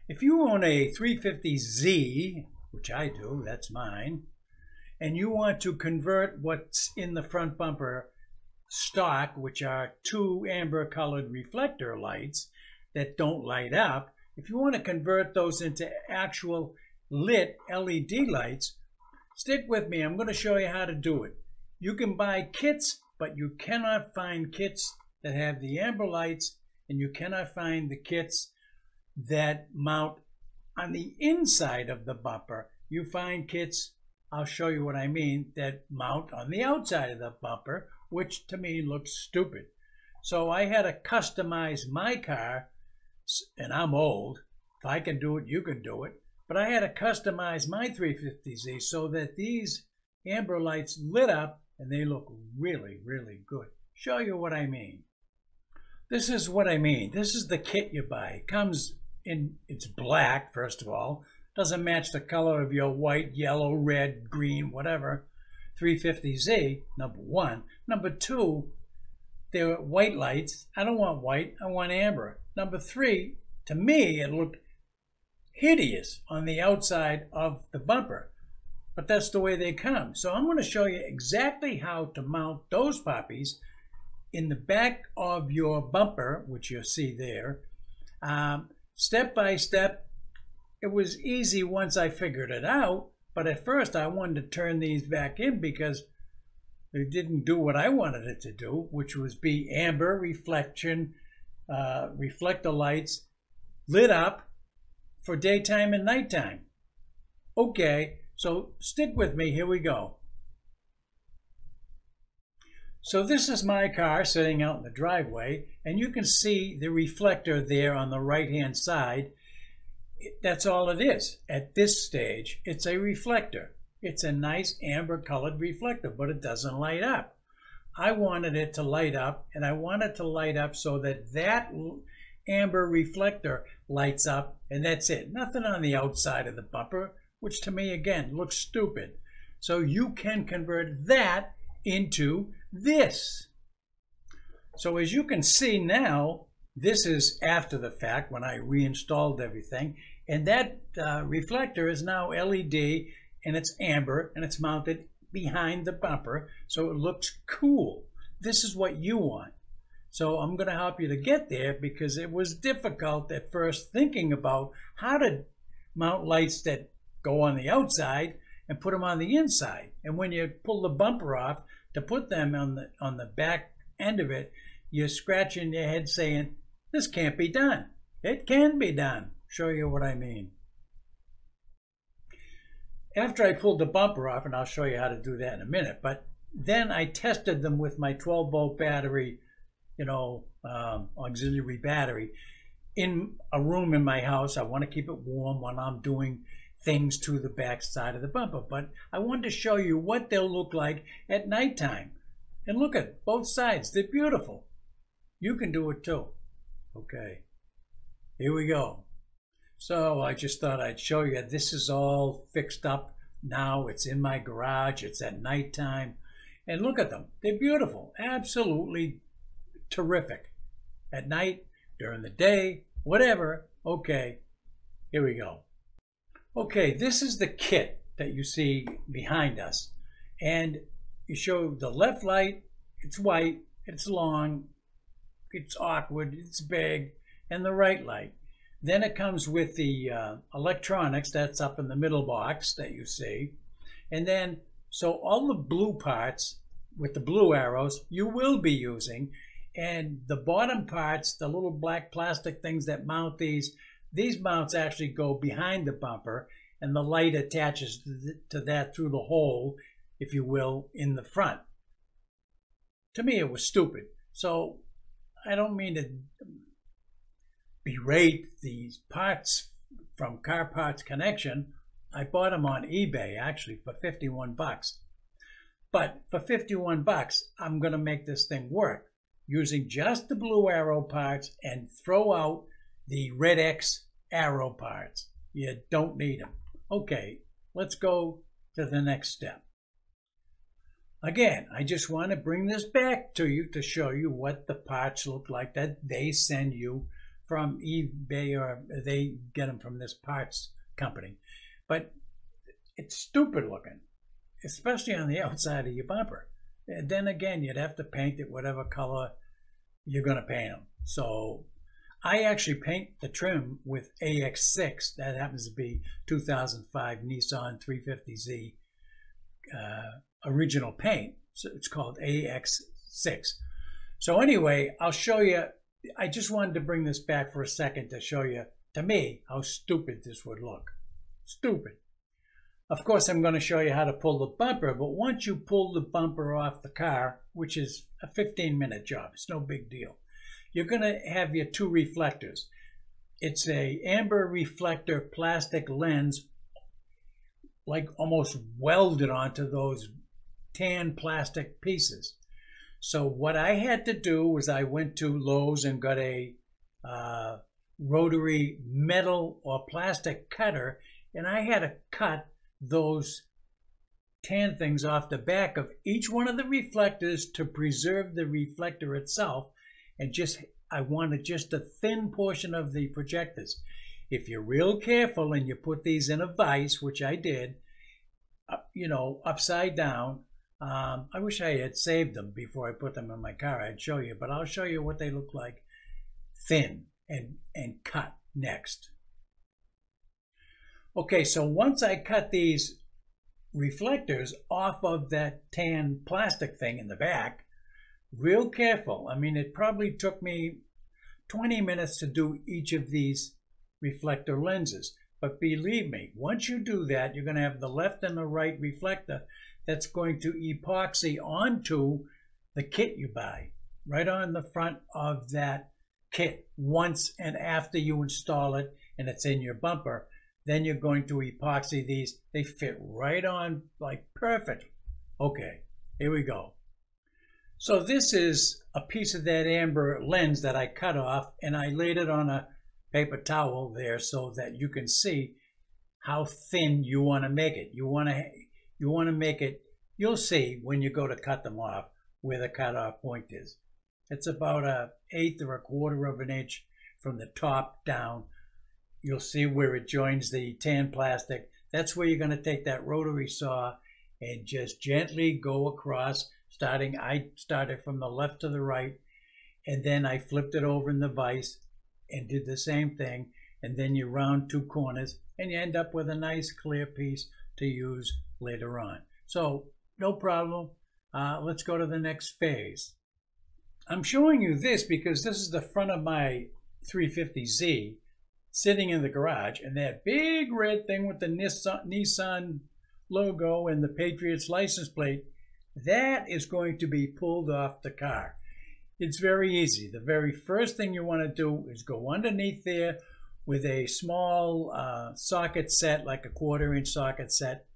If you own a 350Z, which I do, that's mine, and you want to convert what's in the front bumper stock, which are two amber colored reflector lights that don't light up, if you want to convert those into actual lit LED lights, stick with me. I'm going to show you how to do it. You can buy kits, but you cannot find kits that have the amber lights, and you cannot find the kits that mount on the inside of the bumper. You find kits, I'll show you what I mean, that mount on the outside of the bumper, which to me looks stupid. So I had to customize my car, and I'm old. If I can do it, you can do it. But I had to customize my 350Z so that these amber lights lit up and they look really, really good. Show you what I mean. This is what I mean. This is the kit you buy. It comes in, it's black, first of all. Doesn't match the color of your white, yellow, red, green, whatever. 350Z, number one. Number two, they're white lights. I don't want white, I want amber. Number three, to me, it looked hideous on the outside of the bumper. But that's the way they come. So I'm going to show you exactly how to mount those puppies in the back of your bumper, which you'll see there. Step by step. It was easy once I figured it out, but at first I wanted to turn these back in because it didn't do what I wanted it to do, which was be amber reflection, reflector lights lit up for daytime and nighttime. Okay, so stick with me, here we go. So this is my car sitting out in the driveway, and you can see the reflector there on the right-hand side. That's all it is at this stage. It's a reflector. It's a nice amber colored reflector, but it doesn't light up. I wanted it to light up, and I want it to light up so that that amber reflector lights up, and that's it. Nothing on the outside of the bumper, which to me, again, looks stupid. So you can convert that into this. So as you can see now, this is after the fact when I reinstalled everything, and that reflector is now LED, and it's amber, and it's mounted behind the bumper, so it looks cool. This is what you want. So I'm going to help you to get there because it was difficult at first thinking about how to mount lights that go on the outside and put them on the inside. And when you pull the bumper off to put them on the back end of it, you're scratching your head saying, this can't be done. It can be done. Show you what I mean. After I pulled the bumper off, and I'll show you how to do that in a minute, but then I tested them with my 12-volt battery, auxiliary battery, in a room in my house. I want to keep it warm when I'm doing things to the back side of the bumper, but I wanted to show you what they'll look like at nighttime. And look at both sides. They're beautiful. You can do it too. Okay, here we go. So I just thought I'd show you. This is all fixed up now. It's in my garage. It's at nighttime. And look at them. They're beautiful. Absolutely terrific. At night, during the day, whatever. Okay, here we go. Okay, this is the kit that you see behind us. And you show the left light. It's white. It's long. It's awkward. It's big. And the right light. Then it comes with the electronics, that's up in the middle box that you see. And then, so all the blue parts with the blue arrows, you will be using. And the bottom parts, the little black plastic things that mount these mounts actually go behind the bumper, and the light attaches to that through the hole, if you will, in the front. To me, it was stupid. So I don't mean to berate these parts from Car Parts Connection. I bought them on eBay actually for 51 bucks. But for 51 bucks, I'm going to make this thing work using just the blue arrow parts and throw out the red X arrow parts. You don't need them. Okay, let's go to the next step. Again, I just want to bring this back to you to show you what the parts look like that they send you from eBay, or they get them from this parts company. But it's stupid looking, especially on the outside of your bumper. And then again, you'd have to paint it whatever color you're going to paint them. So I actually paint the trim with AX6. That happens to be 2005 Nissan 350Z original paint. So it's called AX6. So anyway, I'll show you. I just wanted to bring this back for a second to show you, to me, how stupid this would look. Stupid. Of course, I'm going to show you how to pull the bumper, but once you pull the bumper off the car, which is a 15-minute job, it's no big deal, you're going to have your two reflectors. It's a amber reflector plastic lens, like almost welded onto those tan plastic pieces. So what I had to do was I went to Lowe's and got a rotary metal or plastic cutter, and I had to cut those tan things off the back of each one of the reflectors to preserve the reflector itself, and I wanted just a thin portion of the projectors. If you're real careful and you put these in a vise, which I did, upside down, I wish I had saved them before I put them in my car. I'd show you, but I'll show you what they look like thin and cut next. Okay, so once I cut these reflectors off of that tan plastic thing in the back, real careful. I mean, it probably took me 20 minutes to do each of these reflector lenses. But believe me, once you do that, you're going to have the left and the right reflector that's going to epoxy onto the kit you buy, right on the front of that kit once and after you install it and it's in your bumper. Then you're going to epoxy these. They fit right on like perfect. Okay, here we go. So this is a piece of that amber lens that I cut off, and I laid it on a paper towel there so that you can see how thin you want to make it. You want to make it, you'll see when you go to cut them off where the cutoff point is. It's about 1/8 or 1/4 of an inch from the top down. You'll see where it joins the tan plastic. That's where you're going to take that rotary saw and just gently go across, I started from the left to the right, and then I flipped it over in the vise and did the same thing, and then you round 2 corners and you end up with a nice clear piece to use later on. So no problem. Let's go to the next phase. I'm showing you this because this is the front of my 350Z sitting in the garage, and that big red thing with the Nissan logo and the Patriots license plate, that is going to be pulled off the car. It's very easy. The very first thing you want to do is go underneath there with a small socket set, like a 1/4 inch socket set,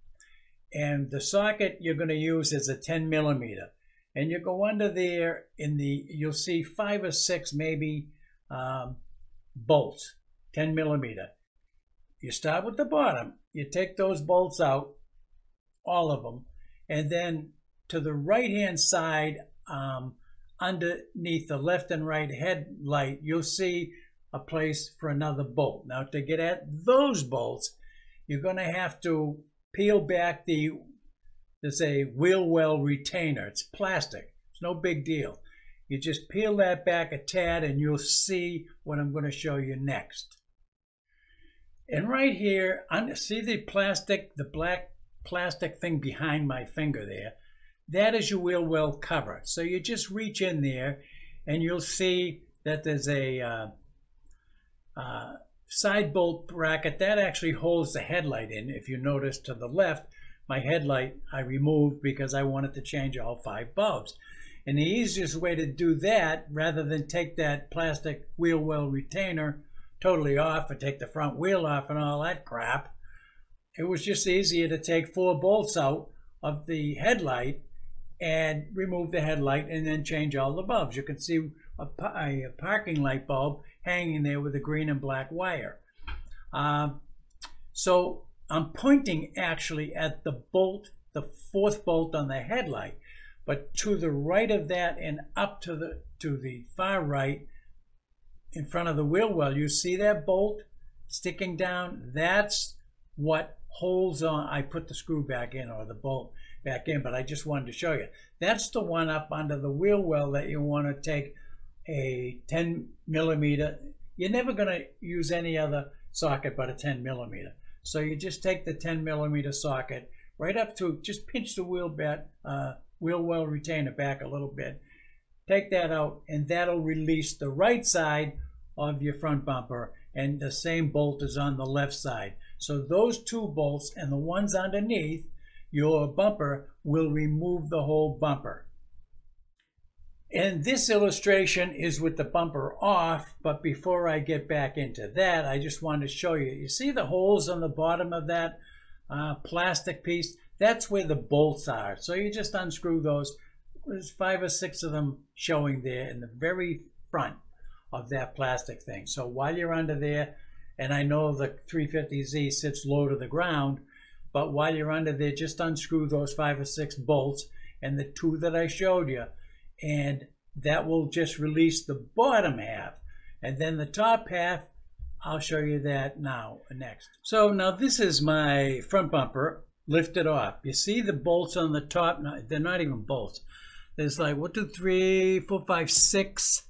and the socket you're going to use is a 10mm, and you go under there you'll see 5 or 6 maybe bolts, 10mm. You start with the bottom, you take those bolts out, all of them, and then to the right hand side, underneath the left and right headlight, you'll see a place for another bolt. Now to get at those bolts, you're going to have to peel back there's a wheel well retainer. It's plastic. It's no big deal. You just peel that back a tad and you'll see what I'm going to show you next. And right here, see the black plastic thing behind my finger there? That is your wheel well cover. So you just reach in there and you'll see that there's a side bolt bracket that actually holds the headlight in. If you notice to the left, my headlight I removed because I wanted to change all 5 bulbs. And the easiest way to do that, rather than take that plastic wheel well retainer totally off and take the front wheel off and all that crap, it was just easier to take 4 bolts out of the headlight and remove the headlight and then change all the bulbs. You can see a parking light bulb hanging there with a green and black wire. So I'm pointing actually at the bolt, the 4th bolt on the headlight, but to the right of that and up to the far right, in front of the wheel well, you see that bolt sticking down? That's what holds on. I put the screw back in, or the bolt back in, but I just wanted to show you. That's the one up under the wheel well that you want to take a 10 millimeter. You're never going to use any other socket but a 10 millimeter. So you just take the 10 millimeter socket right up to, just pinch the wheel well retainer back a little bit. Take that out, and that'll release the right side of your front bumper, and the same bolt is on the left side. So those two bolts and the ones underneath your bumper will remove the whole bumper. And this illustration is with the bumper off, but before I get back into that, I just wanted to show you. You see the holes on the bottom of that plastic piece? That's where the bolts are. So you just unscrew those. There's 5 or 6 of them showing there in the very front of that plastic thing. So while you're under there, and I know the 350Z sits low to the ground, but while you're under there, just unscrew those 5 or 6 bolts and the 2 that I showed you, and that will just release the bottom half. And then the top half, I'll show you that now next. So now this is my front bumper lifted off. You see the bolts on the top? No, they're not even bolts. There's like 1, 2, 3, 4, 5, 6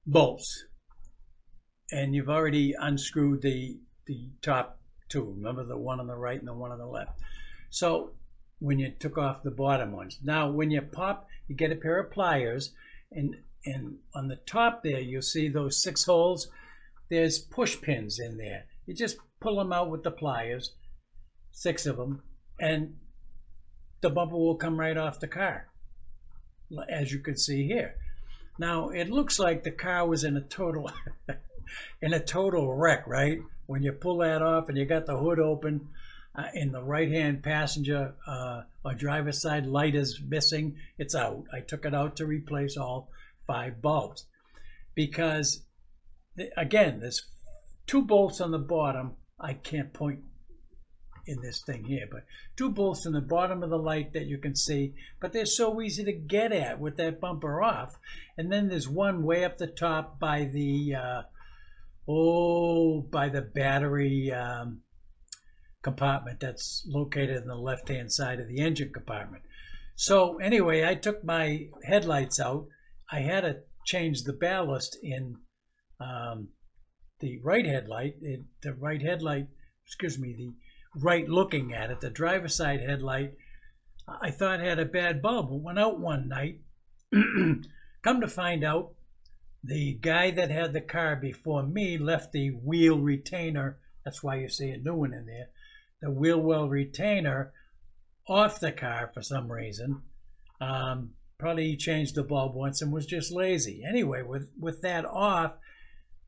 bolts. And you've already unscrewed the top 2. Remember, the one on the right and the one on the left. So when you took off the bottom ones. Now when you pop, you get a pair of pliers, and on the top there you'll see those 6 holes. There's push pins in there. You just pull them out with the pliers, 6 of them, and the bumper will come right off the car, as you can see here. Now it looks like the car was in a total wreck, right? When you pull that off and you got the hood open, in the right-hand passenger or driver's side light is missing. It's out. I took it out to replace all 5 bulbs because, again, there's 2 bolts on the bottom. I can't point in this thing here, but 2 bolts in the bottom of the light that you can see, but they're so easy to get at with that bumper off. And then there's one way up the top by the battery compartment that's located in the left-hand side of the engine compartment. So anyway, I took my headlights out. I had to change the ballast in the right headlight. The right looking at it, the driver's side headlight, I thought had a bad bulb. It went out one night. Come to find out, the guy that had the car before me left the wheel retainer. That's why you see a new one in there. The wheel well retainer off the car for some reason. Probably he changed the bulb once and was just lazy. Anyway, with that off,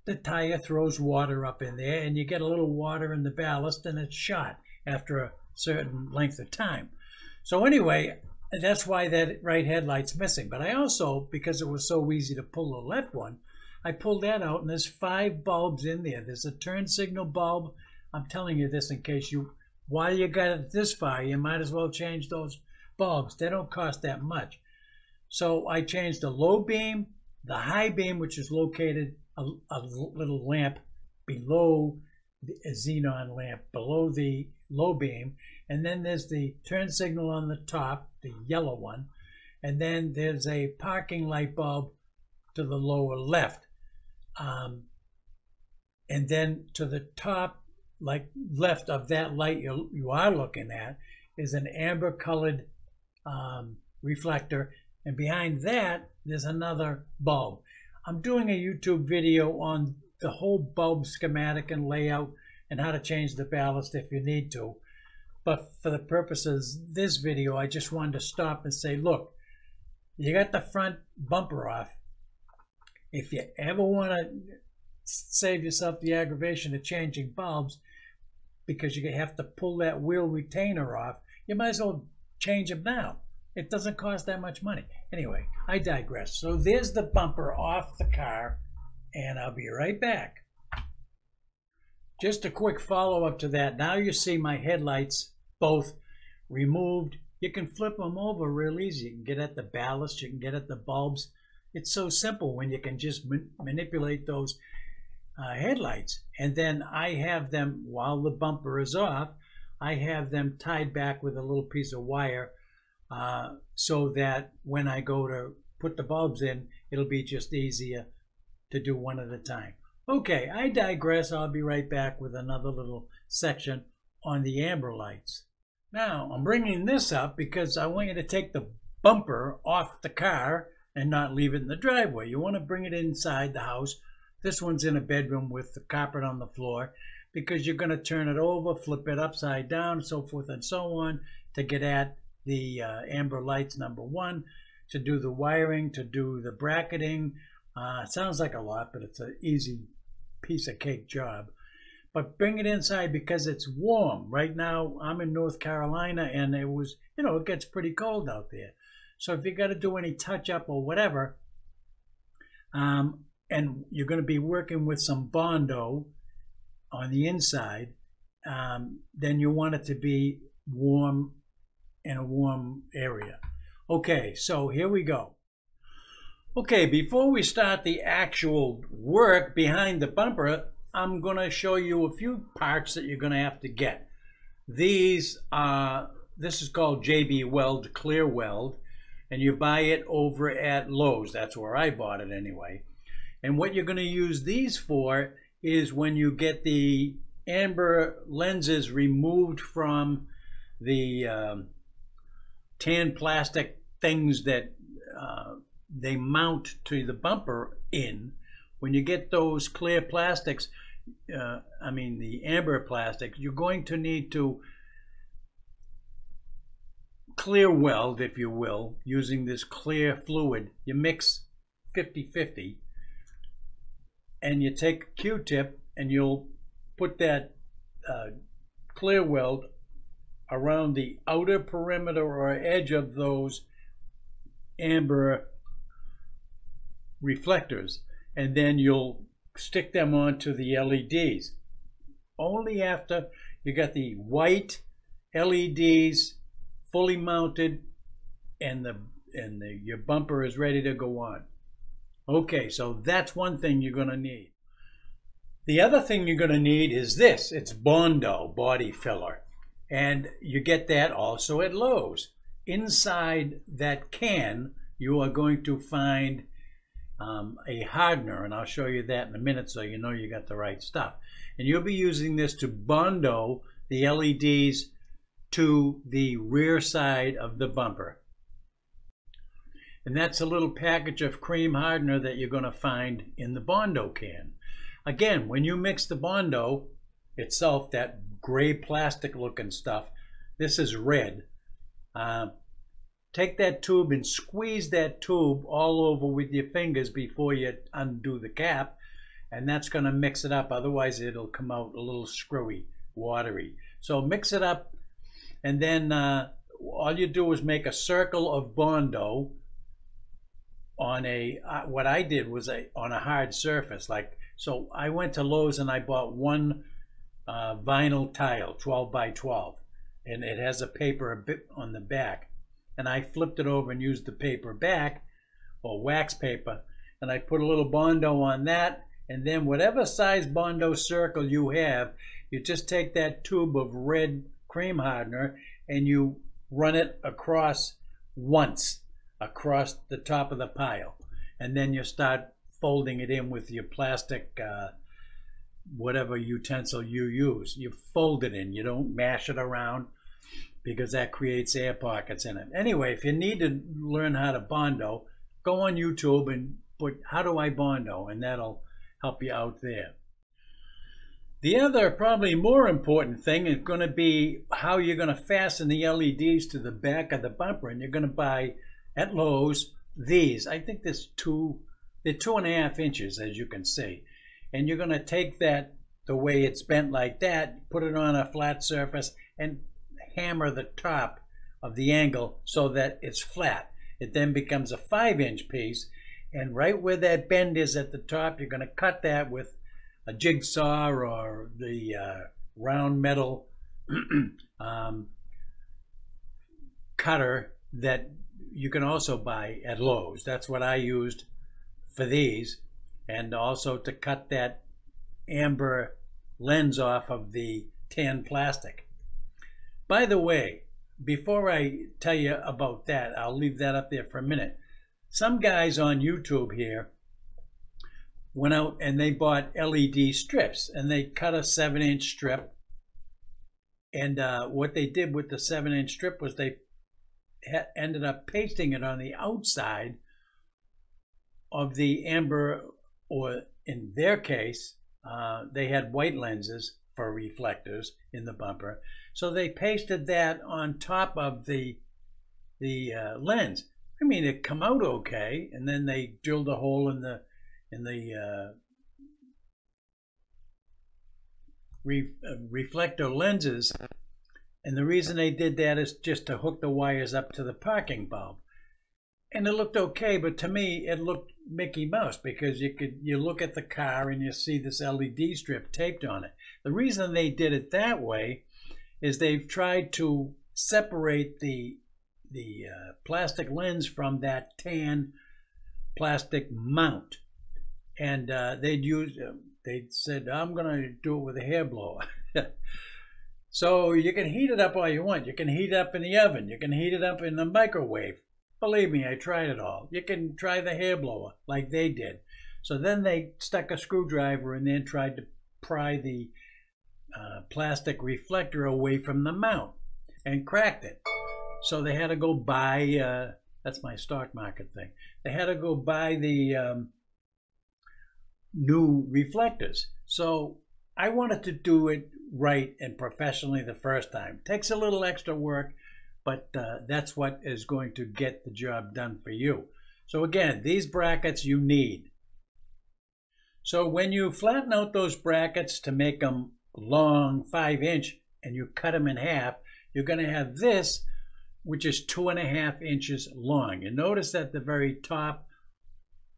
the tire throws water up in there, and you get a little water in the ballast, and it's shot after a certain length of time. So anyway, that's why that right headlight's missing. But I also, because it was so easy to pull the left one, I pulled that out, and there's 5 bulbs in there. There's a turn signal bulb. I'm telling you this in case while you got it this far, you might as well change those bulbs. They don't cost that much. So I changed the low beam, the high beam, which is located a little lamp below, a xenon lamp below the low beam, and then there's the turn signal on the top, the yellow one, and then there's a parking light bulb to the lower left, and then to the top, like left of that light you are looking at, is an amber colored reflector, and behind that there's another bulb. I'm doing a YouTube video on the whole bulb schematic and layout and how to change the ballast if you need to. But for the purposes of this video, I just wanted to stop and say, look, you got the front bumper off. If you ever want to save yourself the aggravation of changing bulbs because you have to pull that wheel retainer off, you might as well change them now. It doesn't cost that much money. Anyway, I digress. So there's the bumper off the car, and I'll be right back. Just a quick follow-up to that. Now you see my headlights both removed. You can flip them over real easy. You can get at the ballast. You can get at the bulbs It's so simple when you can just manipulate those headlights. And then I have them, while the bumper is off, I have them tied back with a little piece of wire so that when I go to put the bulbs in, it'll be just easier to do one at a time. Okay, I digress. I'll be right back with another little section on the amber lights. Now, I'm bringing this up because I want you to take the bumper off the car and not leave it in the driveway. You want to bring it inside the house. This one's in a bedroom with the carpet on the floor because you're going to turn it over, flip it upside down, so forth and so on, to get at the amber lights, number one, to do the wiring, to do the bracketing. It sounds like a lot, but it's an easy piece of cake job. But bring it inside because it's warm. Right now, I'm in North Carolina, and it was, it gets pretty cold out there. So if you got to do any touch-up or whatever, and you're going to be working with some Bondo on the inside, then you want it to be warm in a warm area. Okay, so here we go. Okay, before we start the actual work behind the bumper, I'm going to show you a few parts that you're going to have to get. This is called JB Weld Clear Weld, and you buy it over at Lowe's. That's where I bought it anyway. And what you're going to use these for is when you get the amber lenses removed from the tan plastic things that they mount to the bumper in. When you get those clear plastics, the amber plastics, you're going to need to clear weld, if you will, using this clear fluid. You mix 50-50, and you take a Q-tip and you'll put that clear weld around the outer perimeter or edge of those amber reflectors, and then you'll stick them onto the LEDs. Only after you got the white LEDs fully mounted and your bumper is ready to go on. Okay, so that's one thing you're going to need. The other thing you're going to need is this. It's Bondo body filler, and you get that also at Lowe's. Inside that can, you are going to find a hardener, and I'll show you that in a minute so you know you got the right stuff. And you'll be using this to Bondo the LEDs to the rear side of the bumper. And that's a little package of cream hardener that you're going to find in the Bondo can. Again, when you mix the Bondo itself, that gray plastic looking stuff, this is red. Take that tube and squeeze that tube all over with your fingers before you undo the cap, and that's going to mix it up. Otherwise, it'll come out a little screwy, watery. So mix it up, and then all you do is make a circle of Bondo on what I did was on a hard surface. So I went to Lowe's and I bought one vinyl tile, 12 by 12, and it has a paper a bit on the back. And I flipped it over and used the paper back, or wax paper, and I put a little Bondo on that, and then whatever size Bondo circle you have, you just take that tube of red cream hardener and you run it across once, across the top of the pile. And then you start folding it in with your plastic, whatever utensil you use. You fold it in, you don't mash it around, because that creates air pockets in it. Anyway, if you need to learn how to Bondo, go on YouTube and put "how do I Bondo," and that'll help you out there. The other, probably more important thing is going to be how you're going to fasten the LEDs to the back of the bumper. And you're going to buy at Lowe's these. I think they're 2.5 inches, as you can see. And you're going to take that, the way it's bent like that, put it on a flat surface, and hammer the top of the angle so that it's flat. It then becomes a 5-inch piece, and right where that bend is at the top, you're going to cut that with a jigsaw or the round metal cutter that you can also buy at Lowe's. That's what I used for these, and also to cut that amber lens off of the tan plastic. By the way, before I tell you about that, I'll leave that up there for a minute. Some guys on YouTube here went out and they bought LED strips, and they cut a 7-inch strip. And what they did with the 7-inch strip was they ended up pasting it on the outside of the amber, or in their case, they had white lenses for reflectors in the bumper. So they pasted that on top of the lens. I mean, it come out okay, and then they drilled a hole in the reflector lenses, and the reason they did that is just to hook the wires up to the parking bulb. And it looked okay, but to me it looked Mickey Mouse, because you look at the car and you see this LED strip taped on it. The reason they did it that way is they've tried to separate the plastic lens from that tan plastic mount, and they said, I'm gonna do it with a hair blower. So you can heat it up all you want. You can heat it up in the oven. You can heat it up in the microwave. Believe me, I tried it all. You can try the hair blower like they did. So then they stuck a screwdriver and then tried to pry the plastic reflector away from the mount and cracked it. So they had to go buy, that's my stock market thing. They had to go buy the new reflectors. So I wanted to do it right and professionally the first time. Takes a little extra work, but that's what is going to get the job done for you. So again, these brackets you need. So when you flatten out those brackets to make them long, 5-inch, and you cut them in half, you're going to have this, which is 2.5 inches long. And notice that the very top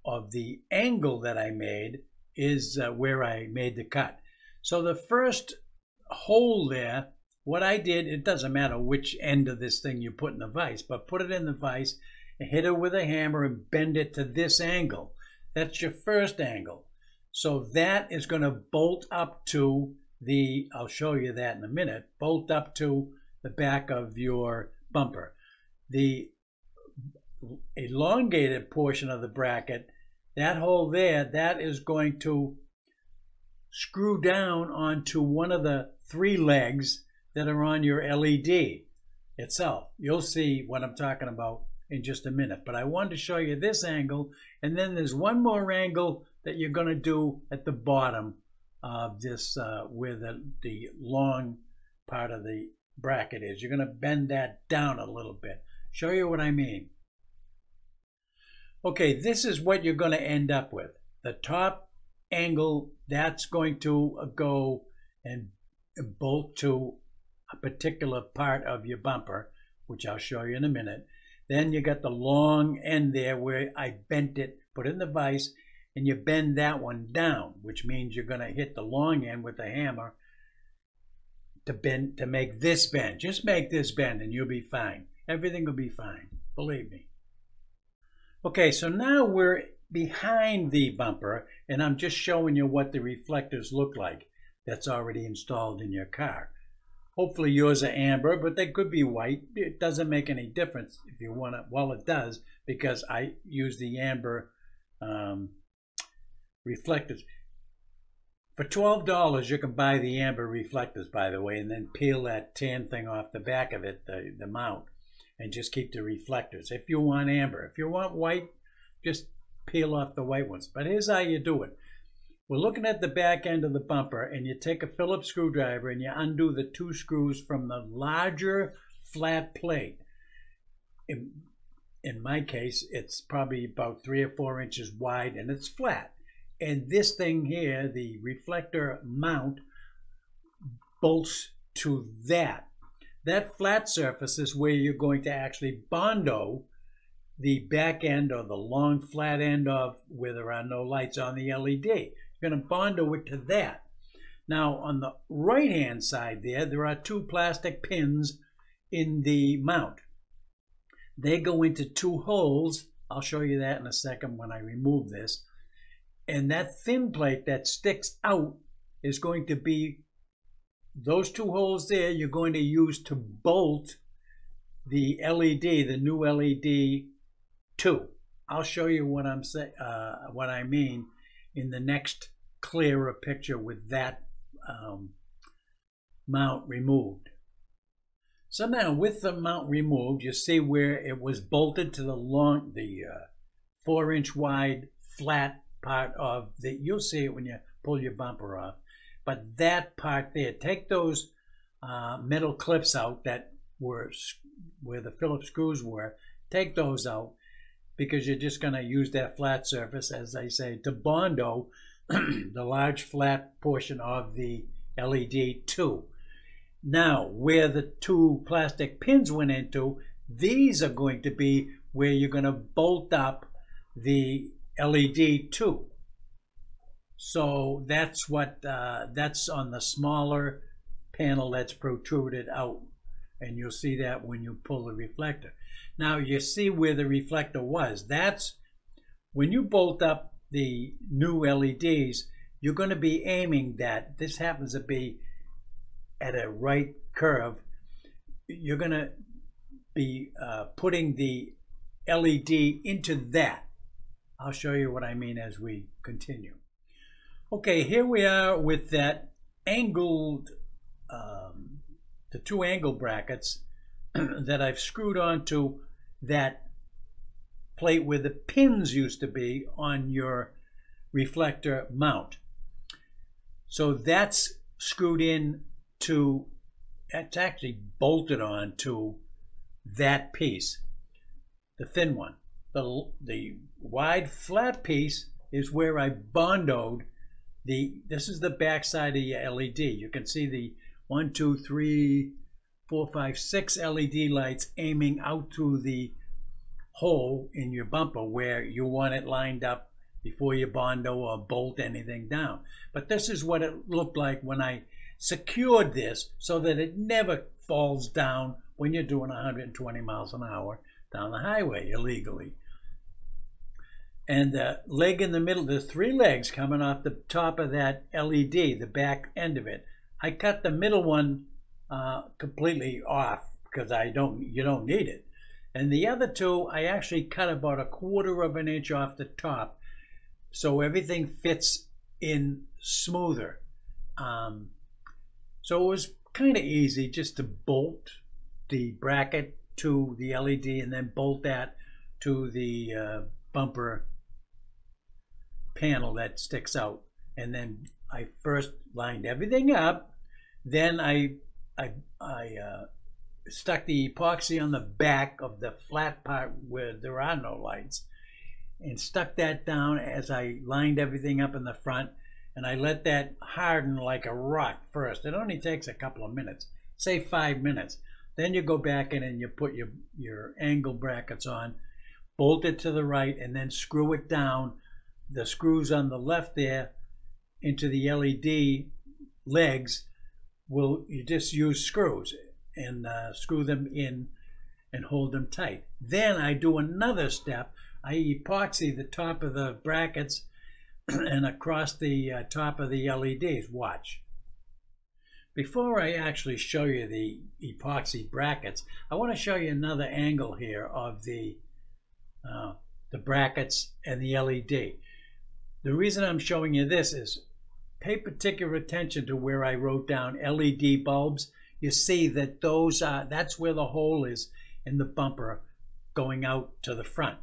of the angle that I made is where I made the cut. So the first hole there, what I did, it doesn't matter which end of this thing you put in the vise, but put it in the vise and hit it with a hammer and bend it to this angle. That's your first angle. So that is going to bolt up to the, I'll show you that in a minute, bolt up to the back of your bumper. The elongated portion of the bracket, that hole there, that is going to screw down onto one of the 3 legs that are on your LED itself. You'll see what I'm talking about in just a minute, but I wanted to show you this angle, and then there's one more angle that you're going to do at the bottom of this where the long part of the bracket is. You're going to bend that down a little bit. Show you what I mean. Okay, this is what you're going to end up with. The top angle, that's going to go and bolt to a particular part of your bumper, which I'll show you in a minute. Then you got the long end there where I bent it, put it in the vise, and you bend that one down, which means you're going to hit the long end with a hammer to bend, to make this bend. Just make this bend and you'll be fine. Everything will be fine, believe me. Okay, so now we're behind the bumper, and I'm just showing you what the reflectors look like that's already installed in your car. Hopefully yours are amber, but they could be white. It doesn't make any difference if you want to. Well, it does, because I use the amber reflectors. For $12, you can buy the amber reflectors, by the way, and then peel that tan thing off the back of it, the mount, and just keep the reflectors. If you want amber. If you want white, just peel off the white ones. But here's how you do it. We're looking at the back end of the bumper, and you take a Phillips screwdriver and you undo the 2 screws from the larger flat plate. In my case, it's probably about 3 or 4 inches wide, and it's flat. And this thing here, the reflector mount, bolts to that. That flat surface is where you're going to actually bondo the back end, or the long flat end of where there are no lights on the LED. You're going to bondo it to that. Now on the right hand side there are 2 plastic pins in the mount. They go into 2 holes I'll show you that in a second when I remove this. And that thin plate that sticks out is going to be those two holes there you're going to use to bolt the LED, the new LED 2. I'll show you what what I mean in the next clearer picture with that mount removed. So now with the mount removed, you see where it was bolted to the 4-inch wide flat part of the, you'll see it when you pull your bumper off, but that part there, take those metal clips out that were where the Phillips screws were, take those out, because you're just going to use that flat surface, as I say, to bondo the large flat portion of the LED 2. Now, where the two plastic pins went into, these are going to be where you're going to bolt up the LED 2. So that's what that's on the smaller panel that's protruded out, and you'll see that when you pull the reflector. Now you see where the reflector was. That's when you bolt up the new LEDs, you're going to be aiming that. This happens to be at a right curve. You're going to be putting the LED into that. I'll show you what I mean as we continue. Okay, here we are with that angled, the two angle brackets that I've screwed onto that plate where the pins used to be on your reflector mount. So that's screwed in to, it's actually bolted on to that piece, the thin one. The wide flat piece is where I bondoed this is the back side of your LED. You can see the 1, 2, 3, 4, 5, 6 LED lights aiming out through the hole in your bumper where you want it lined up before you bondo or bolt anything down. But this is what it looked like when I secured this so that it never falls down when you're doing 120 miles an hour down the highway illegally. And the leg in the middle, there's 3 legs coming off the top of that LED, the back end of it. I cut the middle one completely off because you don't need it. And the other 2, I actually cut about 1/4 of an inch off the top so everything fits in smoother. So it was kind of easy just to bolt the bracket to the LED and then bolt that to the bumper panel that sticks out. And then I first lined everything up, then I stuck the epoxy on the back of the flat part where there are no lights and stuck that down as I lined everything up in the front, and I let that harden like a rock first. It only takes a couple of minutes, say 5 minutes. Then you go back in and you put your angle brackets on, bolt it to the right, and then screw it down, the screws on the left there, into the LED legs. You just use screws and screw them in and hold them tight. Then I do another step. I epoxy the top of the brackets and across the top of the LEDs. Watch. Before I actually show you the epoxy brackets, I want to show you another angle here of the brackets and the LED. The reason I'm showing you this is pay particular attention to where I wrote down LED bulbs. You see that that's where the hole is in the bumper going out to the front.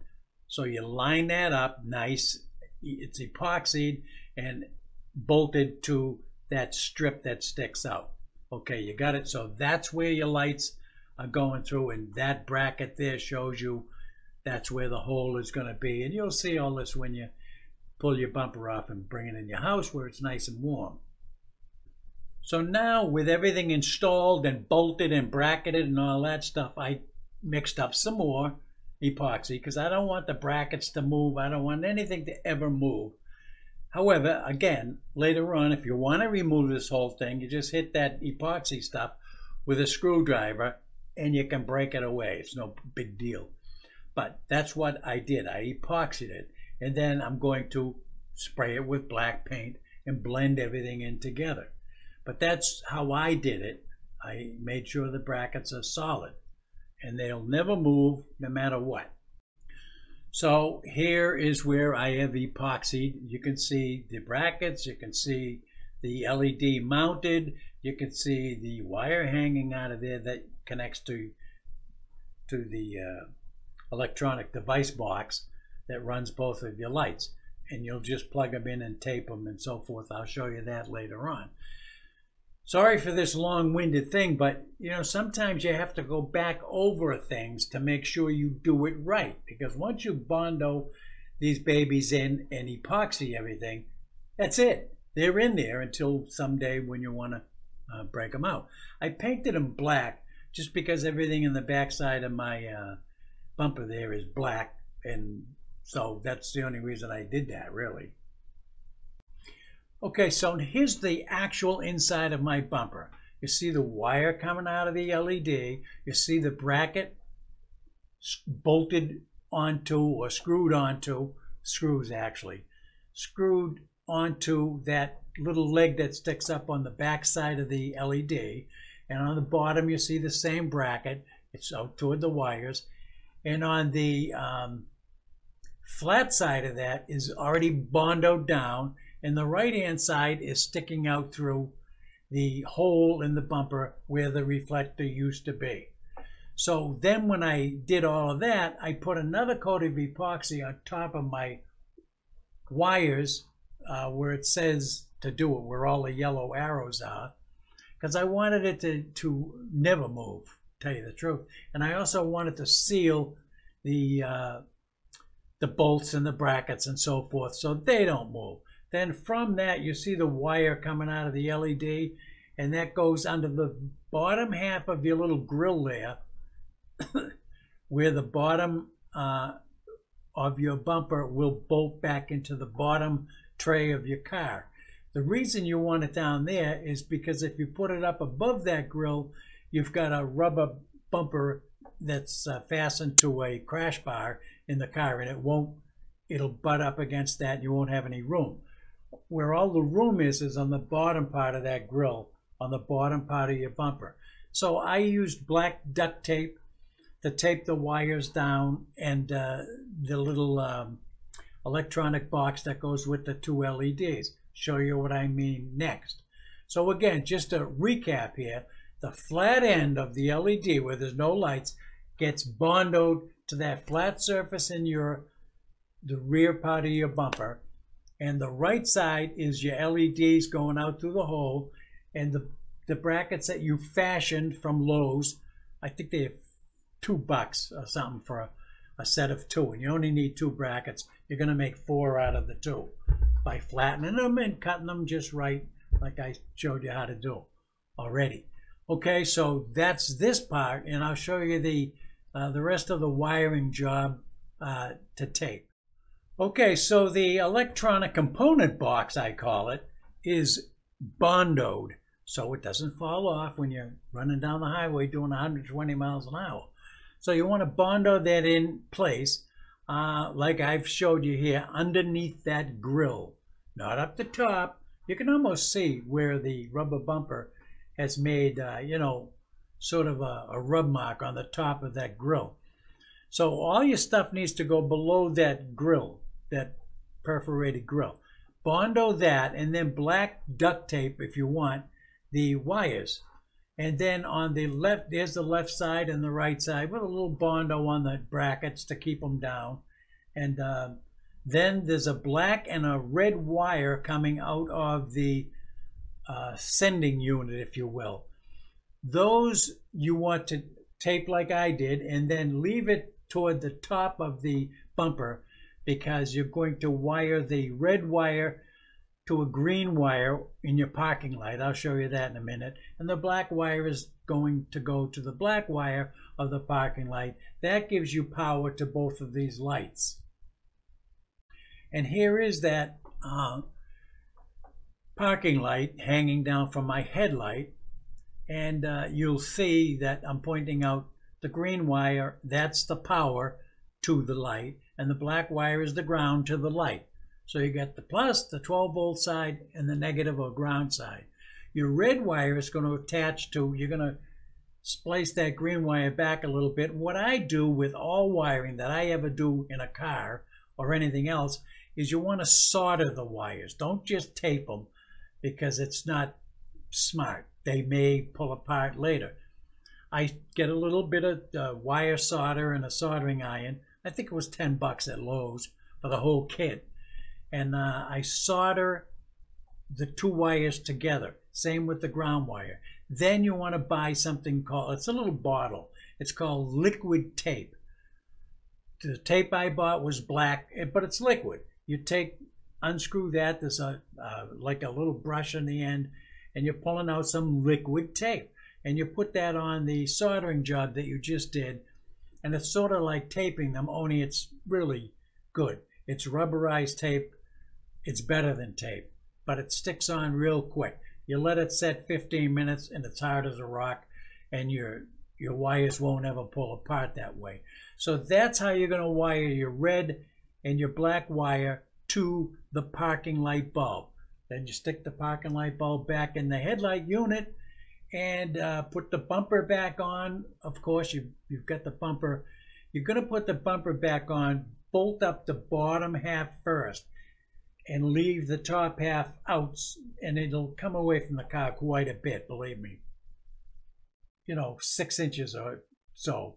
So you line that up nice. It's epoxied and bolted to that strip that sticks out. Okay, you got it. So that's where your lights are going through, and that bracket there shows you that's where the hole is going to be. And you'll see all this when you pull your bumper off and bring it in your house where it's nice and warm. So now with everything installed and bolted and bracketed and all that stuff, I mixed up some more epoxy because I don't want the brackets to move. I don't want anything to ever move. However, again, later on, if you want to remove this whole thing, you just hit that epoxy stuff with a screwdriver and you can break it away. It's no big deal. But that's what I did. I epoxied it, and then I'm going to spray it with black paint and blend everything in together. But that's how I did it. I made sure the brackets are solid, and they'll never move no matter what. So here is where I have epoxied. You can see the brackets, you can see the LED mounted, you can see the wire hanging out of there that connects to the electronic device box that runs both of your lights. And you'll just plug them in and tape them and so forth. I'll show you that later on. Sorry for this long-winded thing, but you know, sometimes you have to go back over things to make sure you do it right. Because once you Bondo these babies in and epoxy everything, that's it. They're in there until someday when you want to break them out. I painted them black just because everything in the backside of my bumper there is black, and so that's the only reason I did that, really. Okay, so here's the actual inside of my bumper. You see the wire coming out of the LED. You see the bracket bolted onto or screwed onto, screws actually, screwed onto that little leg that sticks up on the back side of the LED. And on the bottom you see the same bracket. It's out toward the wires. And on the flat side of that is already bondoed down, and the right hand side is sticking out through the hole in the bumper where the reflector used to be. So then when I did all of that, I put another coat of epoxy on top of my wires where it says to do it, where all the yellow arrows are, because I wanted it to never move, tell you the truth. And I also wanted to seal the bolts and the brackets and so forth so they don't move. Then from that, you see the wire coming out of the LED, and that goes under the bottom half of your little grill there, where the bottom of your bumper will bolt back into the bottom tray of your car. The reason you want it down there is because if you put it up above that grill, you've got a rubber bumper that's fastened to a crash bar in the car, and it'll butt up against that and you won't have any room. Where all the room is on the bottom part of that grill, on the bottom part of your bumper. So I used black duct tape to tape the wires down, and the little electronic box that goes with the two LEDs. Show you what I mean next. So again, just to recap here, the flat end of the LED where there's no lights gets bondoed to that flat surface in the rear part of your bumper. And the right side is your LEDs going out through the hole, and the brackets that you fashioned from Lowe's. I think they're $2 or something for a set of two, and you only need 2 brackets. You're going to make 4 out of the 2 by flattening them and cutting them just right, like I showed you how to do already. Okay, so that's this part, and I'll show you the rest of the wiring job to tape. Okay, so the electronic component box, I call it, is bondoed, so it doesn't fall off when you're running down the highway doing 120 miles an hour. So you want to bondo that in place, like I've showed you here, underneath that grill, not up the top. You can almost see where the rubber bumper has made, you know, sort of a rub mark on the top of that grill. So all your stuff needs to go below that grill, that perforated grill. Bondo that, and then black duct tape, if you want, the wires. And then on the left, there's the left side and the right side with a little Bondo on the brackets to keep them down. And then there's a black and a red wire coming out of the sending unit, if you will. Those you want to tape like I did, and then leave it toward the top of the bumper, because you're going to wire the red wire to a green wire in your parking light. I'll show you that in a minute. And the black wire is going to go to the black wire of the parking light. That gives you power to both of these lights. And here is that parking light hanging down from my headlight. And you'll see that I'm pointing out the green wire. That's the power to the light, and the black wire is the ground to the light. So you got the plus, the 12-volt side, and the negative or ground side. Your red wire is going to attach to, you're going to splice that green wire back a little bit. What I do with all wiring that I ever do in a car or anything else is you want to solder the wires. Don't just tape them, because it's not smart. They may pull apart later. I get a little bit of wire solder and a soldering iron. I think it was 10 bucks at Lowe's for the whole kit. And I solder the two wires together. Same with the ground wire. Then you want to buy something called, it's a little bottle. It's called liquid tape. The tape I bought was black, but it's liquid. You unscrew that. There's like a little brush on the end, and you're pulling out some liquid tape. And you put that on the soldering job that you just did, and it's sort of like taping them, only it's really good. It's rubberized tape. It's better than tape, but it sticks on real quick. You let it set 15 minutes, and it's hard as a rock, and your wires won't ever pull apart that way. So that's how you're going to wire your red and your black wire to the parking light bulb. Then you stick the parking light bulb back in the headlight unit, and put the bumper back on. Of course, you've got the bumper. You're going to put the bumper back on, bolt up the bottom half first, and leave the top half out, and it'll come away from the car quite a bit, believe me. 6 inches or so.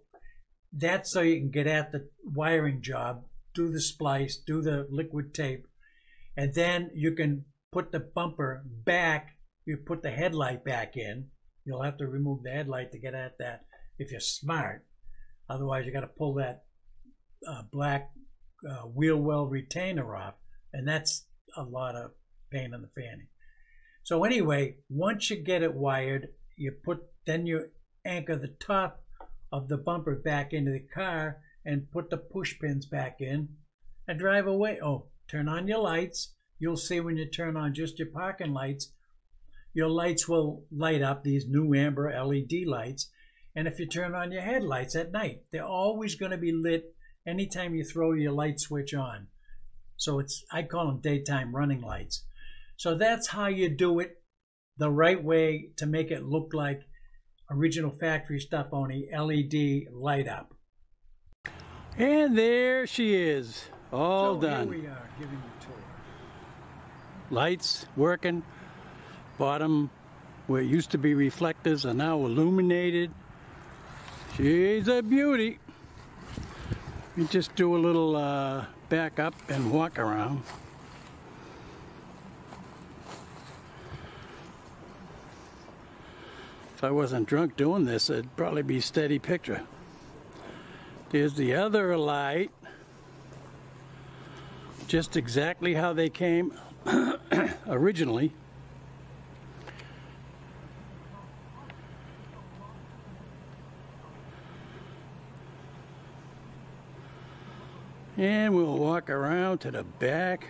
That's so you can get at the wiring job, do the splice, do the liquid tape, and then you can put the bumper back. You put the headlight back in. You'll have to remove the headlight to get at that if you're smart. Otherwise, you got to pull that black wheel well retainer off, and that's a lot of pain in the fanny. So anyway, once you get it wired, then you anchor the top of the bumper back into the car and put the push pins back in and drive away. Oh, turn on your lights. You'll see when you turn on just your parking lights, your lights will light up, these new amber LED lights. And if you turn on your headlights at night, they're always going to be lit anytime you throw your light switch on. So I call them daytime running lights. So that's how you do it the right way to make it look like original factory stuff, only LED light up. And there she is, all done. Here we are, giving you a tour. Lights working. Bottom where it used to be reflectors are now illuminated. She's a beauty. You just do a little back up and walk around. If I wasn't drunk doing this, it'd probably be a steady picture. There's the other light. Just exactly how they came originally. And we'll walk around to the back.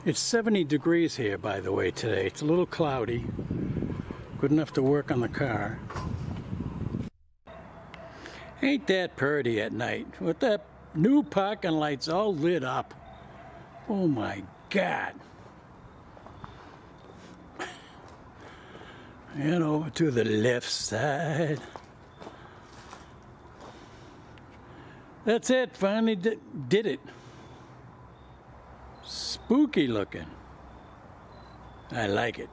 It's 70 degrees here, by the way, today. It's a little cloudy. Good enough to work on the car. Ain't that pretty at night? With that new parking lights all lit up. Oh my God. And over to the left side. That's it, finally did it. Spooky looking. I like it.